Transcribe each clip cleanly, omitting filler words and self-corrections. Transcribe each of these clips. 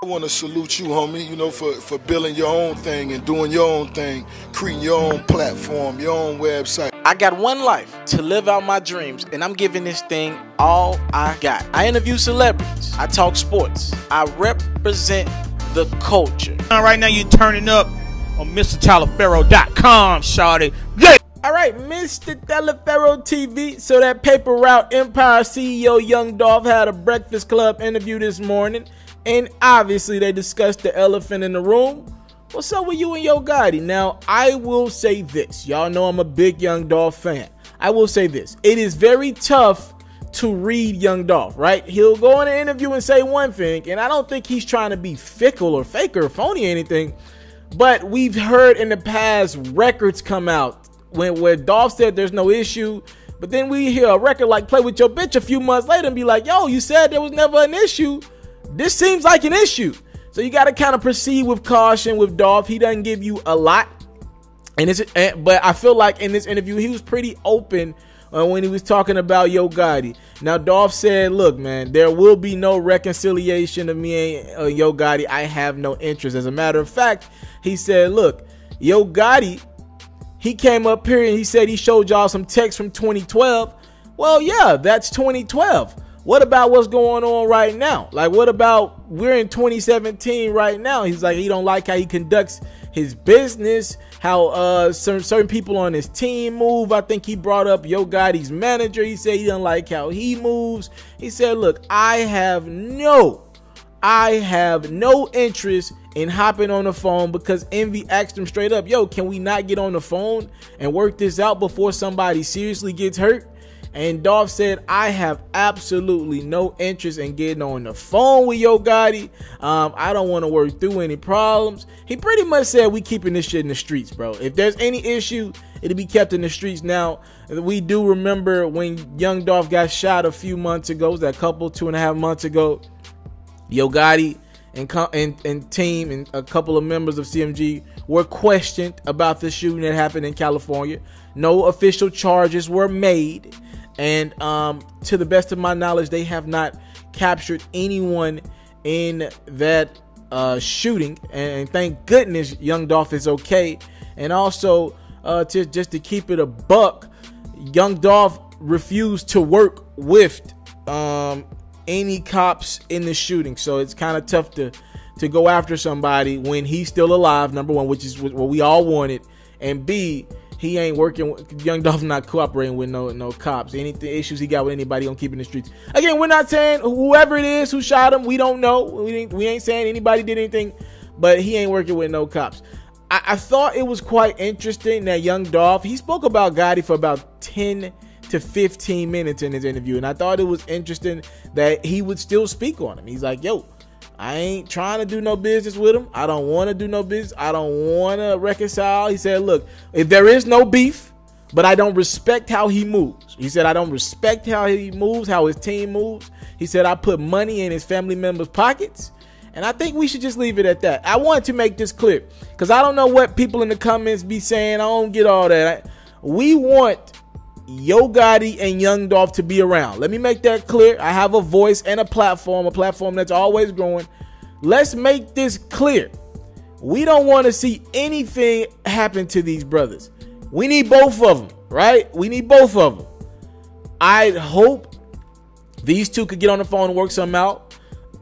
I want to salute you, homie, you know, for building your own thing and doing your own thing, creating your own platform, your own website. I got one life to live out my dreams, and I'm giving this thing all I got. I interview celebrities. I talk sports. I represent the culture. Right now you're turning up on itsmrtaliaferro.com, shawty. Yeah. All right, Mr. Taliaferro TV. So that Paper Route Empire CEO Young Dolph had a Breakfast Club interview this morning, and obviously they discussed the elephant in the room. What's up with you and Yo Gotti? Now, I will say this. Y'all know I'm a big Young Dolph fan. I will say this. It is very tough to read Young Dolph, right? He'll go in an interview and say one thing, and I don't think he's trying to be fickle or fake or phony or anything, but we've heard in the past records come out where Dolph said there's no issue, but then we hear a record like Play With Your Bitch a few months later and be like, yo, you said there was never an issue. This seems like an issue. So you got to kind of proceed with caution with Dolph. He doesn't give you a lot, but I feel like in this interview he was pretty open when he was talking about Yo Gotti. Now Dolph said, look, man, there will be no reconciliation of me and Yo Gotti. I have no interest. As a matter of fact, he said, look, Yo Gotti, he came up here and he said he showed y'all some text from 2012. Well, yeah, that's 2012. What about what's going on right now? Like, what about we're in 2017 right now? He's like, he don't like how he conducts his business, how certain people on his team move. I think he brought up Yo Gotti's manager. He said he doesn't like how he moves. He said, look, I have no interest in hopping on the phone, because Envy asked him straight up, yo, can we not get on the phone and work this out before somebody seriously gets hurt? And Dolph said, I have absolutely no interest in getting on the phone with Yo Gotti. I don't want to work through any problems. He pretty much said we keeping this shit in the streets, bro. If there's any issue, it'll be kept in the streets. Now, we do remember when Young Dolph got shot a few months ago. Was that couple, 2.5 months ago? Yo Gotti and team and a couple of members of CMG were questioned about the shooting that happened in California. No official charges were made. And to the best of my knowledge, they have not captured anyone in that shooting. And thank goodness Young Dolph is okay. And also, just to keep it a buck, Young Dolph refused to work with any cops in the shooting. So it's kind of tough to go after somebody when he's still alive, number one, which is what we all wanted. And B, he ain't working. Young Dolph not cooperating with no cops. Any issues he got with anybody gonna keep in the streets. Again, we're not saying whoever it is who shot him. We don't know. We ain't saying anybody did anything, but he ain't working with no cops. I thought it was quite interesting that Young Dolph, he spoke about Gotti for about 10 to 15 minutes in his interview, and I thought it was interesting that he would still speak on him. He's like, yo, I ain't trying to do no business with him. I don't want to do no business. I don't want to reconcile. He said, look, if there is no beef, but I don't respect how he moves. He said, I don't respect how he moves, how his team moves. He said, I put money in his family members' pockets. And I think we should just leave it at that. I wanted to make this clear because I don't know what people in the comments be saying. I don't get all that. We want Yo Gotti and Young Dolph to be around. Let me make that clear. I have a voice and a platform that's always growing. Let's make this clear. We don't want to see anything happen to these brothers. We need both of them, right? We need both of them. I hope these two could get on the phone and work something out.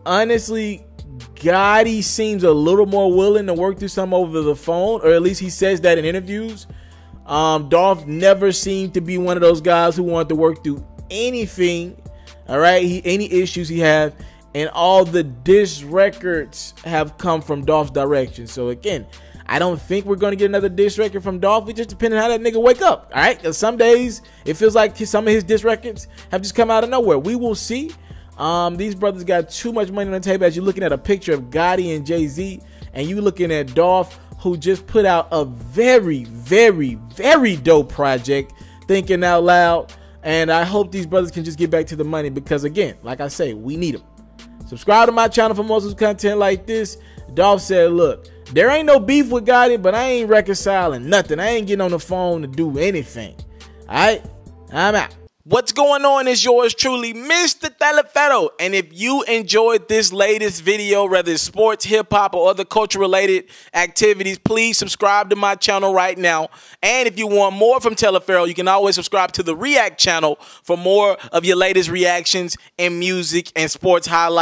Honestly, Gotti seems a little more willing to work through something over the phone, or at least he says that in interviews. Dolph never seemed to be one of those guys who wanted to work through anything, all right, any issues he had, and all the diss records have come from Dolph's direction. So again, I don't think we're going to get another diss record from Dolph. It just depends on how that nigga wake up, all right? Because some days it feels like some of his diss records have just come out of nowhere. We will see. These brothers got too much money on the table. As you're looking at a picture of Gotti and Jay-Z, and you looking at Dolph, who just put out a very, very, very dope project, Thinking Out Loud. And I hope these brothers can just get back to the money because, again, like I say, we need them. Subscribe to my channel for more content like this. Dolph said, look, there ain't no beef with Gotti, but I ain't reconciling nothing. I ain't getting on the phone to do anything. All right? I'm out. What's going on is yours truly, Mr. Taliaferro. And if you enjoyed this latest video, whether it's sports, hip-hop, or other culture-related activities, please subscribe to my channel right now. And if you want more from Taliaferro, you can always subscribe to the React channel for more of your latest reactions and music and sports highlights.